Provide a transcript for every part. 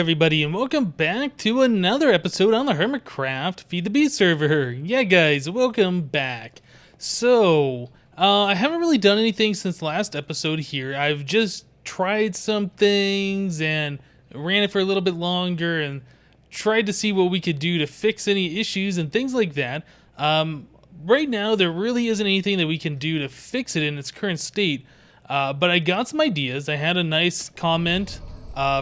everybody, and welcome back to another episode on the HermitCraft FTB server. Yeah, guys, welcome back. So, I haven't really done anything since last episode here. I've just tried some things and ran it for a little bit longer and tried to see what we could do to fix any issues and things like that. Right now, there really isn't anything that we can do to fix it in its current state, but I got some ideas. I had a nice comment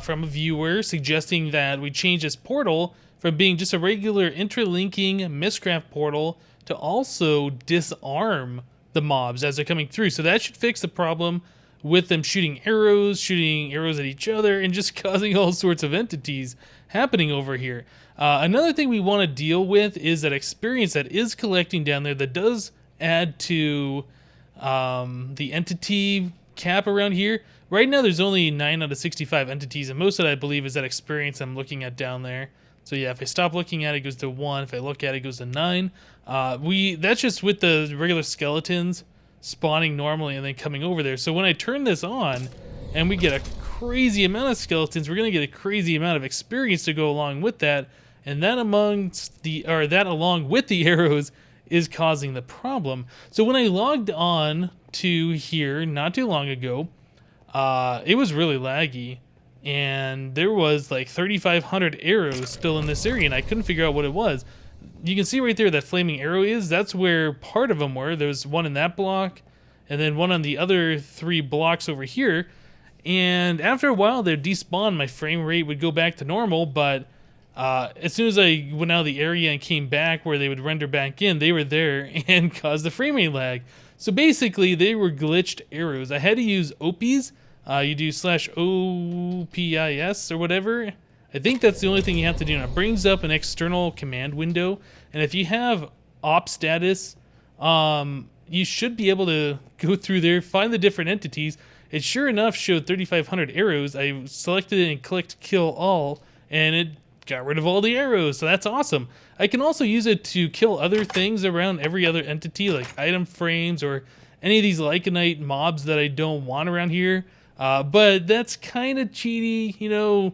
from a viewer suggesting that we change this portal from being just a regular interlinking Mistcraft portal to also disarm the mobs as they're coming through. So that should fix the problem with them shooting arrows at each other, and just causing all sorts of entities happening over here. Another thing we want to deal with is that experience that is collecting down there that does add to the entity cap around here. Right now there's only 9 out of 65 entities, and most of that I believe is that experience I'm looking at down there. So yeah, if I stop looking at it, it goes to 1. If I look at it, it goes to 9. That's just with the regular skeletons spawning normally and then coming over there. So when I turn this on and we get a crazy amount of skeletons, we're going to get a crazy amount of experience to go along with that, and that along with the arrows is causing the problem. So when I logged on to here not too long ago, it was really laggy, and there was like 3,500 arrows still in this area, and I couldn't figure out what it was. You can see right there that flaming arrow is. That's where part of them were. There was one in that block, and then one on the other 3 blocks over here. And after a while, they'd despawn. My frame rate would go back to normal, but as soon as I went out of the area and came back where they would render back in, they were there and caused the frame rate lag. So basically, they were glitched arrows. I had to use OPs. You do /OPIS or whatever. I think that's the only thing you have to do. Now, it brings up an external command window, and if you have op status, you should be able to go through there, find the different entities. It sure enough showed 3,500 arrows. I selected it and clicked kill all, and it got rid of all the arrows, so that's awesome. I can also use it to kill other things around every other entity, like item frames or any of these Lycanite mobs that I don't want around here. But that's kind of cheaty, you know,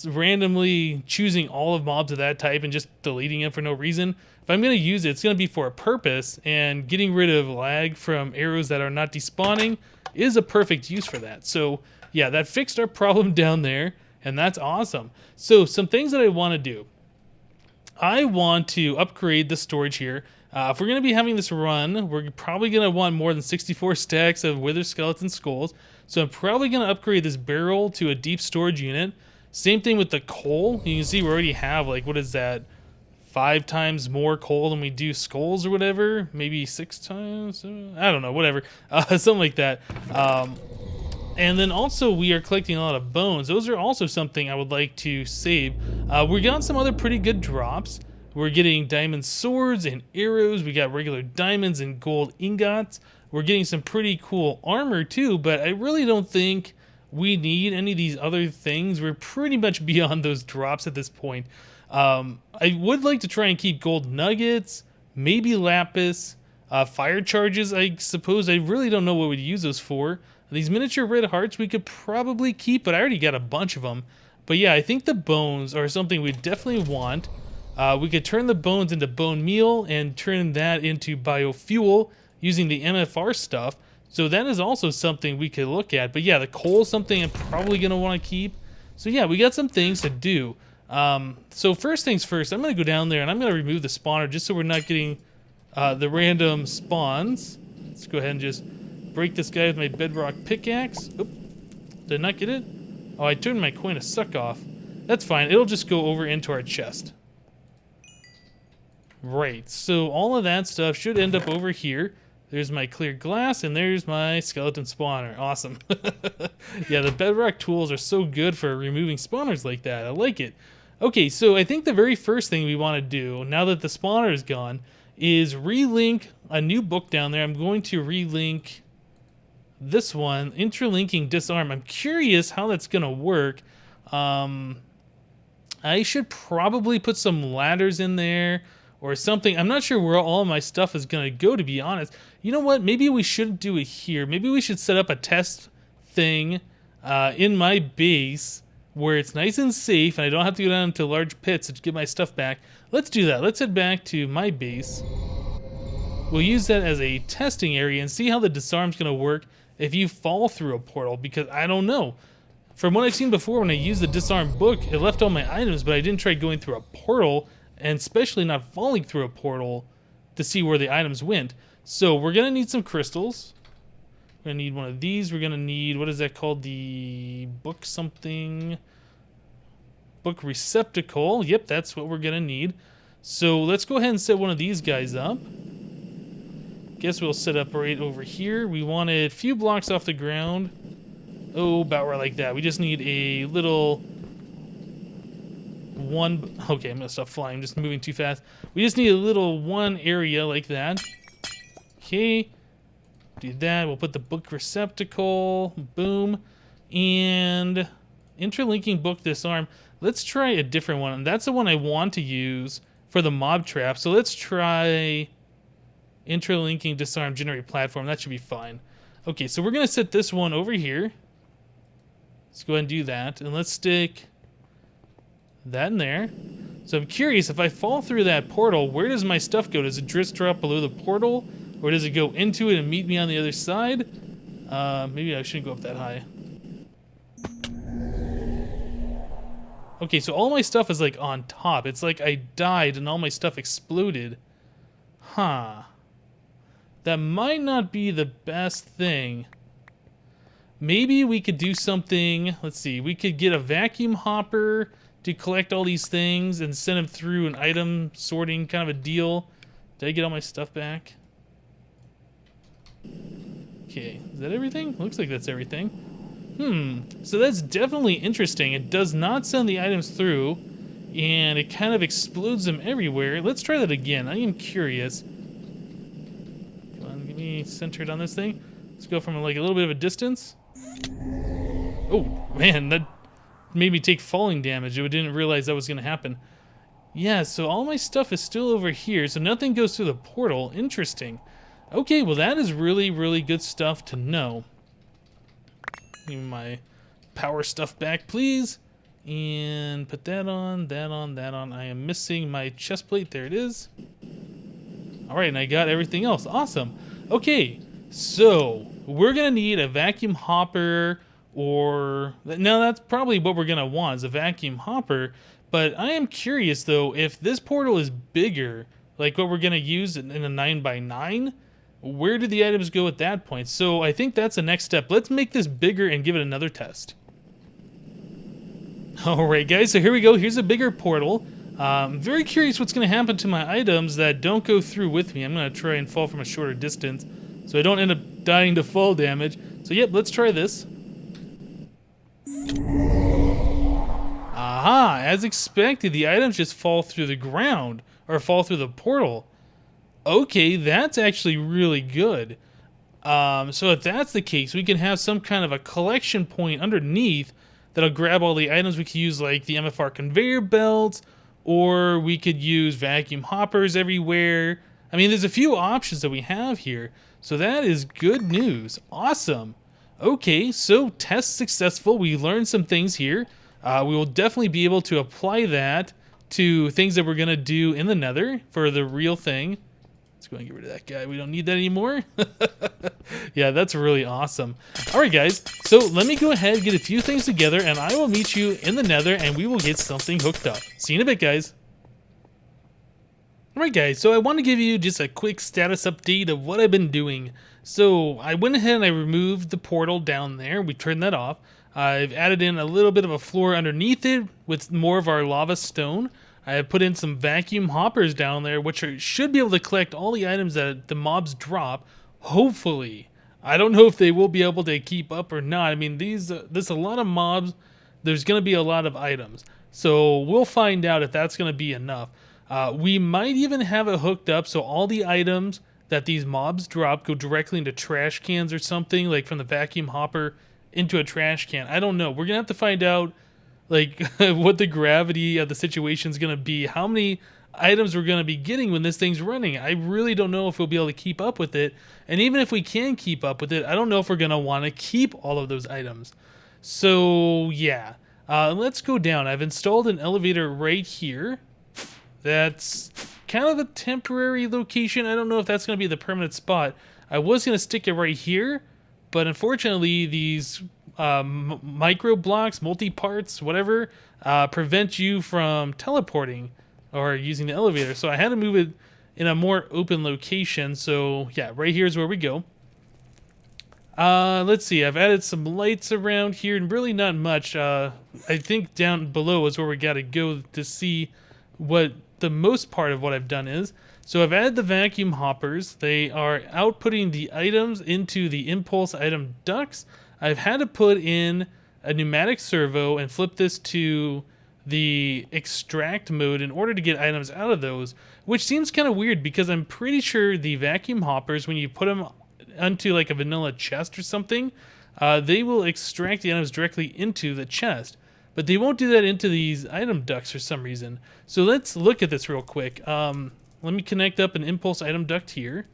randomly choosing all of mobs of that type and just deleting them for no reason. If I'm going to use it, it's going to be for a purpose, and getting rid of lag from arrows that are not despawning is a perfect use for that. So yeah, that fixed our problem down there, and that's awesome. So some things that I want to do. I want to upgrade the storage here. If we're going to be having this run, we're probably going to want more than 64 stacks of wither skeleton skulls. So I'm probably going to upgrade this barrel to a deep storage unit. Same thing with the coal. You can see we already have, like, what is that? 5 times more coal than we do skulls or whatever. Maybe 6 times? I don't know, whatever. Something like that. And then also we are collecting a lot of bones. Those are also something I would like to save. We got some other pretty good drops. We're getting diamond swords and arrows. We got regular diamonds and gold ingots. We're getting some pretty cool armor too, but I really don't think we need any of these other things. We're pretty much beyond those drops at this point. I would like to try and keep gold nuggets, maybe lapis, fire charges, I suppose. I really don't know what we'd use those for. These miniature red hearts we could probably keep, but I already got a bunch of them. But yeah, I think the bones are something we definitely want. We could turn the bones into bone meal and turn that into biofuel using the MFR stuff. So that is also something we could look at. But yeah, the coal is something I'm probably going to want to keep. So yeah, we got some things to do. So first things first, I'm going to go down there and I'm going to remove the spawner just so we're not getting the random spawns. Let's go ahead and just break this guy with my bedrock pickaxe. Oop, did I not get it? Oh, I turned my coin to suck off. That's fine. It'll just go over into our chest. Right, so all of that stuff should end up over here. There's my clear glass, and there's my skeleton spawner. Awesome. Yeah, the bedrock tools are so good for removing spawners like that. I like it. Okay, so I think the very first thing we want to do, now that the spawner is gone, is relink a new book down there. I'm going to relink this one, Interlinking Disarm. I'm curious how that's going to work. I should probably put some ladders in there or something. I'm not sure where all my stuff is going to go, to be honest. You know what? Maybe we shouldn't do it here. Maybe we should set up a test thing in my base where it's nice and safe and I don't have to go down into large pits to get my stuff back. Let's do that. Let's head back to my base. We'll use that as a testing area and see how the disarm's going to work if you fall through a portal, because I don't know. From what I've seen before, when I used the disarm book, it left all my items, but I didn't try going through a portal, and especially not falling through a portal to see where the items went. So we're going to need some crystals. We're going to need one of these. We're going to need, what is that called? The book something. Book receptacle. Yep, that's what we're going to need. So let's go ahead and set one of these guys up. Guess we'll set up right over here. We want it a few blocks off the ground. Oh, about right like that. We just need a little one. Okay, I'm going to stop flying. I'm just moving too fast. We just need a little one area like that. Okay. Do that. We'll put the book receptacle. Boom. And interlinking book disarm. Let's try a different one. And that's the one I want to use for the mob trap. So let's try interlinking disarm generate platform. That should be fine. Okay, so we're going to set this one over here. Let's go ahead and do that. And let's stick that in there. So I'm curious, if I fall through that portal, where does my stuff go? Does it just drop below the portal? Or does it go into it and meet me on the other side? Maybe I shouldn't go up that high. Okay, so all my stuff is like on top. It's like I died and all my stuff exploded. Huh. That might not be the best thing. Maybe we could do something. Let's see. We could get a vacuum hopper to collect all these things and send them through an item sorting kind of a deal. Did I get all my stuff back? Okay, is that everything? Looks like that's everything. So that's definitely interesting. It does not send the items through, and it kind of explodes them everywhere. Let's try that again. I am curious. Come on, get me centered on this thing. Let's go from like a little bit of a distance. Oh, man, that made me take falling damage. I didn't realize that was going to happen. Yeah, so all my stuff is still over here, so nothing goes through the portal. Interesting. Okay, well that is really, really good stuff to know. Give me my power stuff back, please. And put that on, that on, that on. I am missing my chest plate. There it is. Alright, and I got everything else. Awesome. Okay, so we're going to need a vacuum hopper, or... Now, that's probably what we're going to want, is a vacuum hopper. But I am curious, though, if this portal is bigger, like what we're going to use in a 9x9, where do the items go at that point? So I think that's the next step. Let's make this bigger and give it another test. Alright guys, so here we go. Here's a bigger portal. I'm very curious what's going to happen to my items that don't go through with me. I'm going to try and fall from a shorter distance so I don't end up dying to fall damage. So yep, let's try this. Aha! As expected, the items just fall through the ground, or fall through the portal. Okay, that's actually really good. So if that's the case, we can have some kind of a collection point underneath that'll grab all the items. We could use like the MFR conveyor belts, or we could use vacuum hoppers everywhere. I mean, there's a few options that we have here. So that is good news. Awesome. Okay, so test successful. We learned some things here. We will definitely be able to apply that to things that we're going to do in the Nether for the real thing. Let's go and get rid of that guy. We don't need that anymore. Yeah, that's really awesome. All right, guys. So let me go ahead and get a few things together, and I will meet you in the Nether, and we will get something hooked up. See you in a bit, guys. All right, guys. So I want to give you just a quick status update of what I've been doing. So I went ahead and I removed the portal down there. We turned that off. I've added in a little bit of a floor underneath it with more of our lava stone. I have put in some vacuum hoppers down there, which should be able to collect all the items that the mobs drop, hopefully. I don't know if they will be able to keep up or not. I mean, there's a lot of mobs. There's going to be a lot of items. So we'll find out if that's going to be enough. We might even have it hooked up so all the items that these mobs drop go directly into trash cans or something, like from the vacuum hopper into a trash can. I don't know. We're going to have to find out like what the gravity of the situation is going to be, how many items we're going to be getting when this thing's running. I really don't know if we'll be able to keep up with it. And even if we can keep up with it, I don't know if we're going to want to keep all of those items. So yeah, Let's go down. I've installed an elevator right here. That's kind of a temporary location. I don't know if that's going to be the permanent spot. I was going to stick it right here, but unfortunately these micro blocks, multi-parts, whatever, prevent you from teleporting or using the elevator. So I had to move it in a more open location. So yeah, right here is where we go. Let's see, I've added some lights around here and really not much. I think down below is where we gotta go to see what the most part of what I've done is. So I've added the vacuum hoppers. They are outputting the items into the impulse item ducts. I've had to put in a pneumatic servo and flip this to the extract mode in order to get items out of those, which seems kind of weird because I'm pretty sure the vacuum hoppers, when you put them onto like a vanilla chest or something, they will extract the items directly into the chest, but they won't do that into these item ducts for some reason. So let's look at this real quick. Let me connect up an impulse item duct here.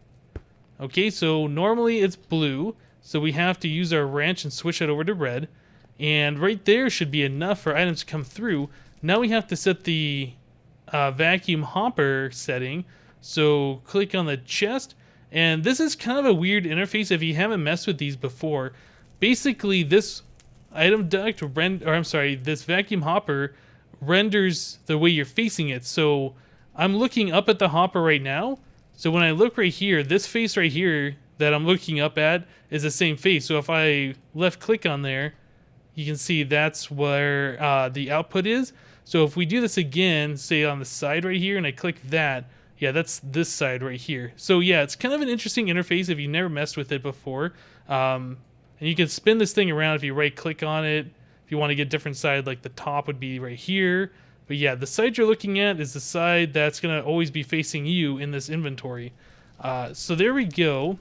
Okay, so normally it's blue, so we have to use our wrench and switch it over to red, and right there should be enough for items to come through. Now we have to set the vacuum hopper setting, so click on the chest. And this is kind of a weird interface if you haven't messed with these before. Basically, this item duct, this vacuum hopper renders the way you're facing it. So I'm looking up at the hopper right now. So when I look right here, this face right here that I'm looking up at is the same face. So if I left click on there, you can see that's where the output is. So if we do this again, say on the side right here, and I click that, yeah, that's this side right here. So yeah, it's kind of an interesting interface if you've never messed with it before. And you can spin this thing around if you right click on it. If you want to get a different side, like the top would be right here. But yeah, the side you're looking at is the side that's going to always be facing you in this inventory. So there we go.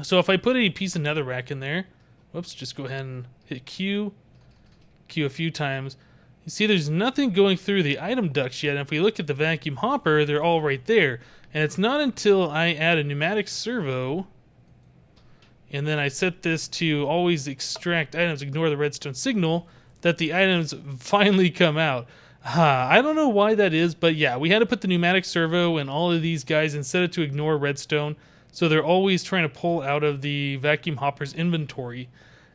So if I put a piece of netherrack in there, whoops, just go ahead and hit Q a few times. You see there's nothing going through the item ducts yet, and if we look at the vacuum hopper, they're all right there. And it's not until I add a pneumatic servo, and then I set this to always extract items, ignore the redstone signal, that the items finally come out. I don't know why that is, but yeah, we had to put the pneumatic servo in all of these guys and set it to ignore redstone, so they're always trying to pull out of the vacuum hopper's inventory.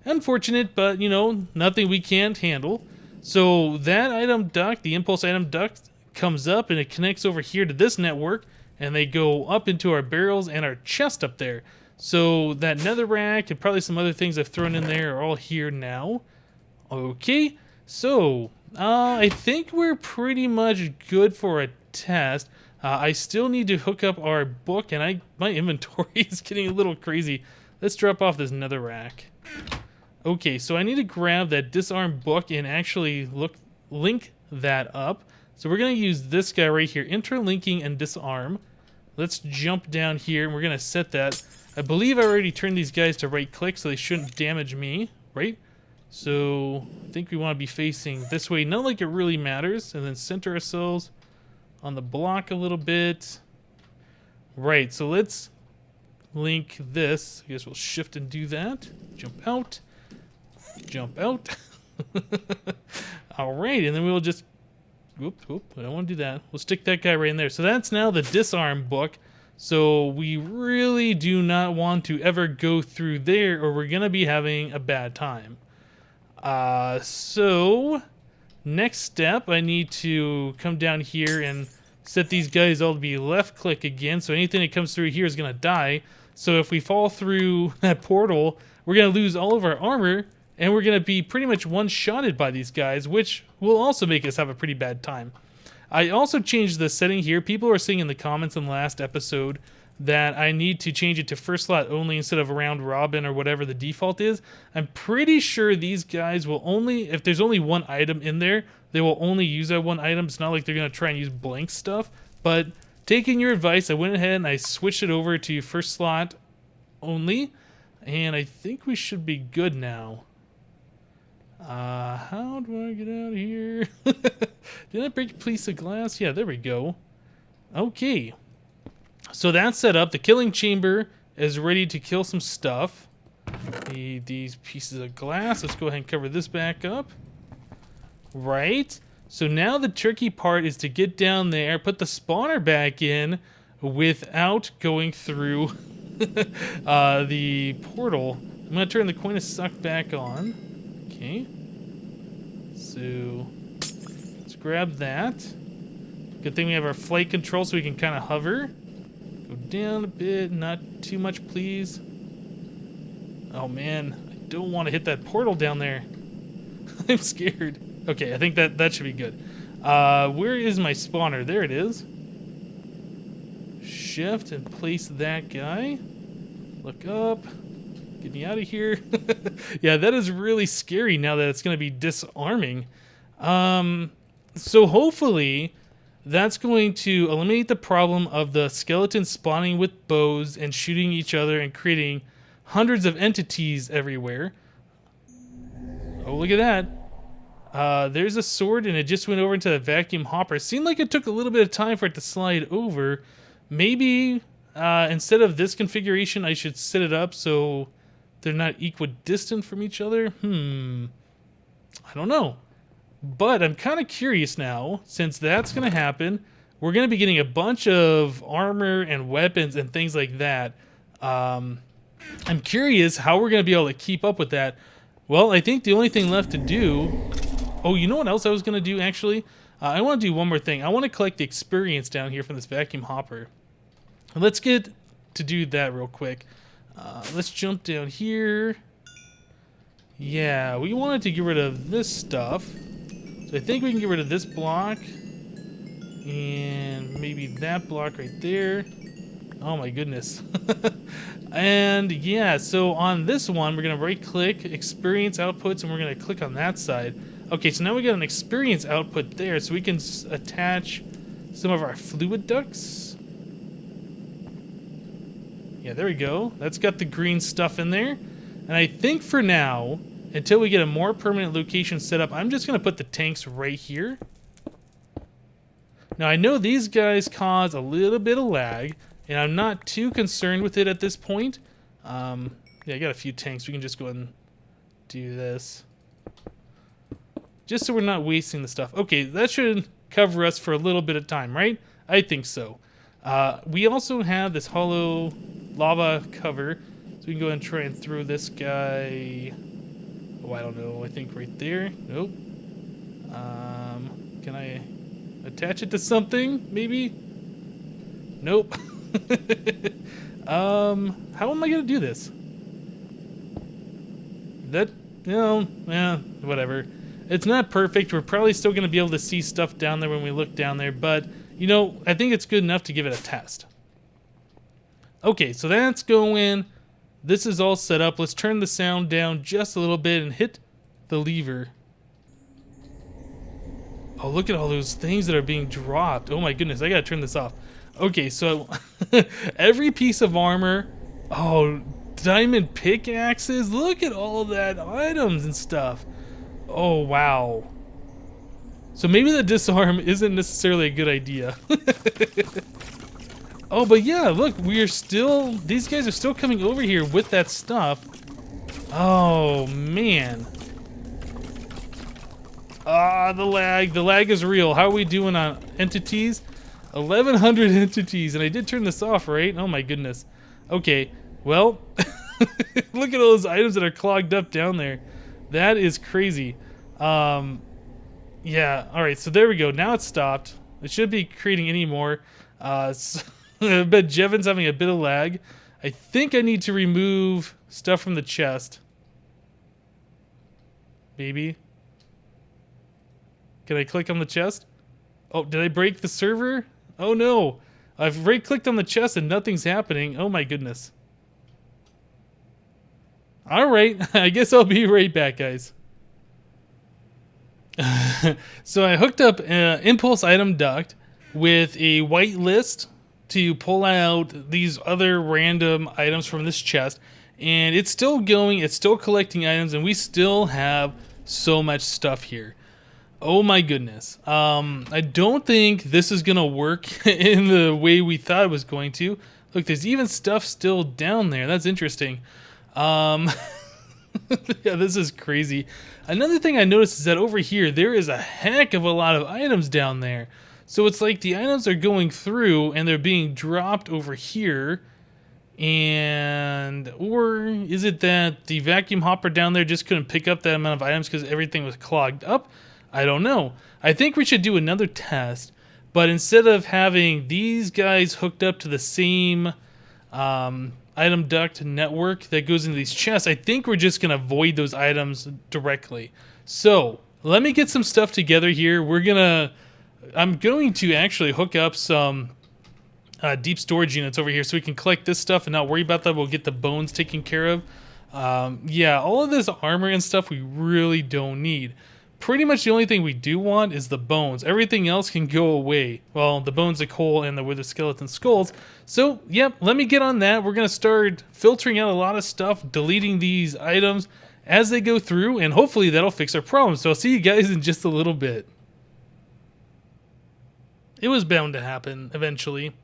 Unfortunate, but you know, nothing we can't handle. So that item duct, the impulse item duct, comes up and it connects over here to this network, and they go up into our barrels and our chest up there. So that netherrack and probably some other things I've thrown in there are all here now. Okay, so I think we're pretty much good for a test. I still need to hook up our book, and my inventory is getting a little crazy. Let's drop off this netherrack. Okay, so I need to grab that disarm book and actually link that up. So we're going to use this guy right here, interlinking and disarm. Let's jump down here, and we're going to set that. I believe I already turned these guys to right click, so they shouldn't damage me, right? So I think we want to be facing this way, not like it really matters, and then center ourselves on the block a little bit. Right, so let's link this. I guess we'll shift and do that. Jump out. Jump out. All right, and then we'll just whoop, I don't want to do that. We'll stick that guy right in there. So that's now the disarm book. So we really do not want to ever go through there, or we're gonna be having a bad time. So next step, I need to come down here and set these guys all to be left click again, so anything that comes through here is gonna die. So if we fall through that portal, we're gonna lose all of our armor, and we're going to be pretty much one-shotted by these guys, which will also make us have a pretty bad time. I also changed the setting here. People were saying in the comments in the last episode that I need to change it to first slot only instead of round robin or whatever the default is. I'm pretty sure these guys will only, if there's only one item in there, they will only use that one item. It's not like they're going to try and use blank stuff. But taking your advice, I went ahead and I switched it over to first slot only. And I think we should be good now. How do I get out of here? Did I break a piece of glass? Yeah, there we go. Okay. So that's set up. The killing chamber is ready to kill some stuff. Need these pieces of glass. Let's go ahead and cover this back up. right? So now the tricky part is to get down there, put the spawner back in without going through the portal. I'm going to turn the coin of suck back on. Okay. So let's grab that. Good thing we have our flight control so we can kind of hover. Go down a bit, not too much, please. Oh man, I don't want to hit that portal down there. I'm scared. Okay, I think that should be good. Where is my spawner? There it is. Shift and place that guy. Look up. Get me out of here. Yeah, that is really scary now that it's going to be disarming. So hopefully that's going to eliminate the problem of the skeletons spawning with bows and shooting each other and creating hundreds of entities everywhere. Oh, look at that. There's a sword and it just went over into the vacuum hopper. It seemed like it took a little bit of time for it to slide over. Maybe instead of this configuration, I should set it up so they're not equidistant from each other. I don't know. But I'm kind of curious now, since that's going to happen. We're going to be getting a bunch of armor and weapons and things like that. I'm curious how we're going to be able to keep up with that. Well, I think the only thing left to do... Oh, you know what else I was going to do, actually? I want to do one more thing. I want to collect the experience down here from this vacuum hopper. Let's get to do that real quick. Let's jump down here. Yeah, we wanted to get rid of this stuff. So I think we can get rid of this block. And maybe that block right there. Oh my goodness. And yeah, so on this one, we're going to right click, experience outputs, and we're going to click on that side. Okay, so now we got an experience output there, so we can attach some of our fluid ducts. Yeah, there we go. That's got the green stuff in there. And I think for now, until we get a more permanent location set up, I'm just going to put the tanks right here. Now, I know these guys cause a little bit of lag, and I'm not too concerned with it at this point. Yeah, I got a few tanks. We can just go ahead and do this. Just so we're not wasting the stuff. Okay, that should cover us for a little bit of time, right? I think so. We also have this hollow lava cover, so we can go ahead and try and throw this guy. Oh, I don't know. I think right there. Nope. Can I attach it to something? Maybe. Nope. How am I gonna do this? That, you know, yeah, whatever. It's not perfect. We're probably still gonna be able to see stuff down there when we look down there, but you know, I think it's good enough to give it a test. Okay, so that's going. This is all set up. Let's turn the sound down just a little bit and hit the lever. Oh, look at all those things that are being dropped. Oh my goodness, I gotta turn this off. Okay, so every piece of armor. Oh, diamond pickaxes. Look at all that items and stuff. Oh, wow. So maybe the disarm isn't necessarily a good idea. Oh, but yeah, look, these guys are still coming over here with that stuff. Oh, man. The lag is real. How are we doing on entities? 1,100 entities, and I did turn this off, right? Oh my goodness. Okay, well, look at all those items that are clogged up down there. That is crazy. Yeah, alright, so there we go. Now it's stopped. It shouldn't be creating any more. So I bet Jevin's having a bit of lag. I think I need to remove stuff from the chest. Maybe. Can I click on the chest? Oh, did I break the server? Oh no. I've right-clicked on the chest and nothing's happening. Oh my goodness. Alright, I guess I'll be right back, guys. So I hooked up an impulse item duct with a whitelist to pull out these other random items from this chest, and it's still going, it's still collecting items, and we still have so much stuff here. Oh my goodness. I don't think this is gonna work in the way we thought it was going to. Look, there's even stuff still down there. That's interesting. Yeah, this is crazy. Another thing I noticed is that over here, there is a heck of a lot of items down there. So it's like the items are going through and they're being dropped over here. And, or is it that the vacuum hopper down there just couldn't pick up that amount of items because everything was clogged up? I don't know. I think we should do another test, but instead of having these guys hooked up to the same item duct network that goes into these chests, I think we're just going to void those items directly. So let me get some stuff together here. I'm going to actually hook up some deep storage units over here so we can collect this stuff and not worry about that. We'll get the bones taken care of. Yeah, all of this armor and stuff we really don't need. Pretty much the only thing we do want is the bones. Everything else can go away. Well, the bones, the coal, and the wither skeleton skulls. So, yep, let me get on that. We're going to start filtering out a lot of stuff, deleting these items as they go through, and hopefully that'll fix our problem. So I'll see you guys in just a little bit. It was bound to happen eventually.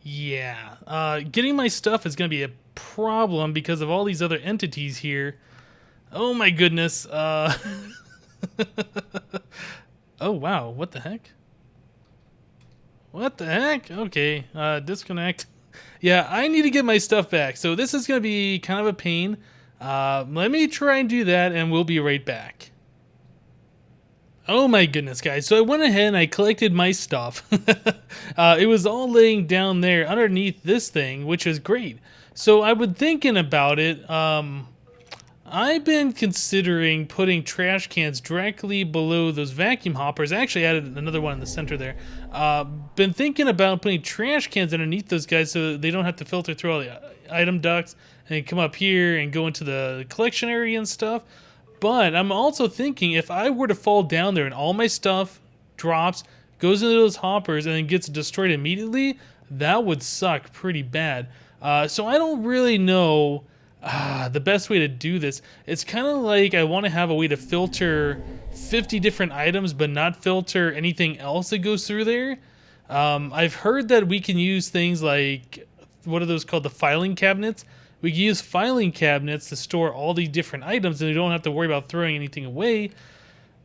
Yeah, getting my stuff is going to be a problem because of all these other entities here. Oh my goodness. Oh wow, what the heck? What the heck? Okay, disconnect. Yeah, I need to get my stuff back, so this is going to be kind of a pain. Let me try and do that, and we'll be right back. Oh my goodness, guys. So I went ahead and I collected my stuff. It was all laying down there underneath this thing, which is great. So I've been thinking about it. I've been considering putting trash cans directly below those vacuum hoppers. I actually added another one in the center there. Been thinking about putting trash cans underneath those guys so they don't have to filter through all the item ducts and come up here and go into the collection area and stuff. But I'm also thinking if I were to fall down there and all my stuff drops, goes into those hoppers, and then gets destroyed immediately, that would suck pretty bad. So I don't really know the best way to do this. It's kind of like I want to have a way to filter 50 different items but not filter anything else that goes through there. I've heard that we can use things like, what are those called, the filing cabinets. We can use filing cabinets to store all these different items and we don't have to worry about throwing anything away.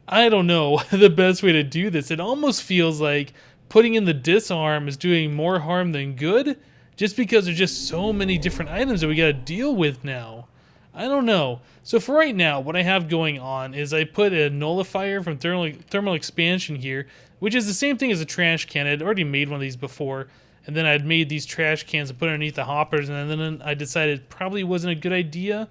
I don't know the best way to do this. It almost feels like putting in the disarm is doing more harm than good, just because there's just so many different items that we got to deal with now. I don't know. So for right now, what I have going on is I put a nullifier from thermal expansion here, which is the same thing as a trash can. I'd already made one of these before, and then I'd made these trash cans and put underneath the hoppers, and then I decided it probably wasn't a good idea.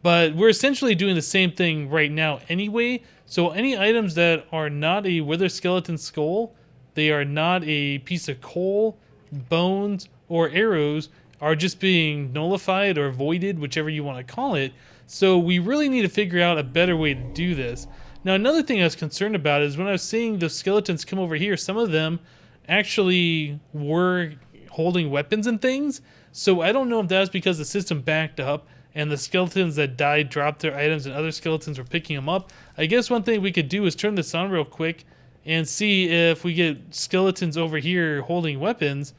But we're essentially doing the same thing right now anyway. So any items that are not a wither skeleton skull, they are not a piece of coal, bones, or arrows, are just being nullified or voided, whichever you want to call it. So we really need to figure out a better way to do this. Now another thing I was concerned about is when I was seeing the skeletons come over here, some of them actually were holding weapons and things. So I don't know if that was because the system backed up and the skeletons that died dropped their items and other skeletons were picking them up. I guess one thing we could do is turn this on real quick and see if we get skeletons over here holding weapons.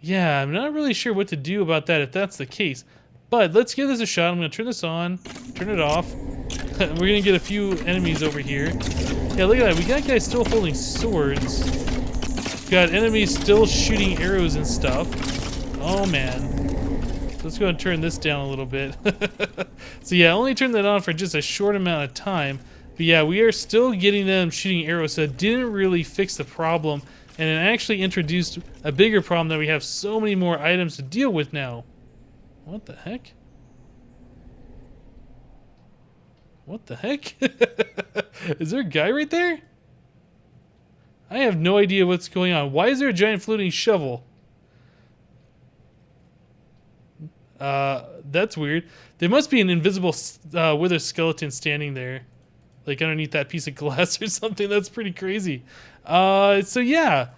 Yeah, I'm not really sure what to do about that if that's the case. But let's give this a shot. I'm going to turn this on, turn it off. We're going to get a few enemies over here. Yeah, look at that. We got guys still holding swords. Got enemies still shooting arrows and stuff. Oh, man. Let's go and turn this down a little bit. So, yeah, I only turned that on for just a short amount of time. But, yeah, we are still getting them shooting arrows, so it didn't really fix the problem. And it actually introduced a bigger problem that we have so many more items to deal with now. What the heck? What the heck? Is there a guy right there? I have no idea what's going on. Why is there a giant floating shovel? That's weird. There must be an invisible wither skeleton standing there, like underneath that piece of glass or something. That's pretty crazy. So yeah,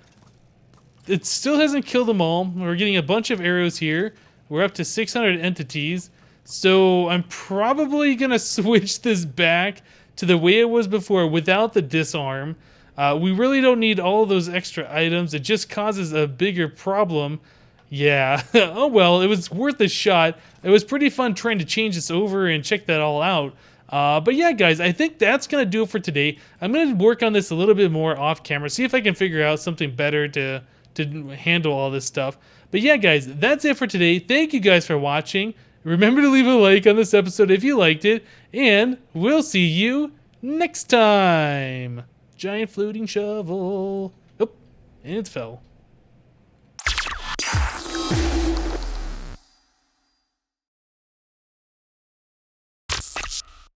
it still hasn't killed them all. We're getting a bunch of arrows here. We're up to 600 entities. So I'm probably gonna switch this back to the way it was before without the disarm. We really don't need all those extra items. It just causes a bigger problem. Yeah. Oh well, it was worth a shot. It was pretty fun trying to change this over and check that all out. But yeah, guys, I think that's going to do it for today. I'm going to work on this a little bit more off camera, see if I can figure out something better to handle all this stuff. But yeah, guys, that's it for today. Thank you guys for watching. Remember to leave a like on this episode if you liked it, and we'll see you next time. Giant floating shovel. Oh, and it fell.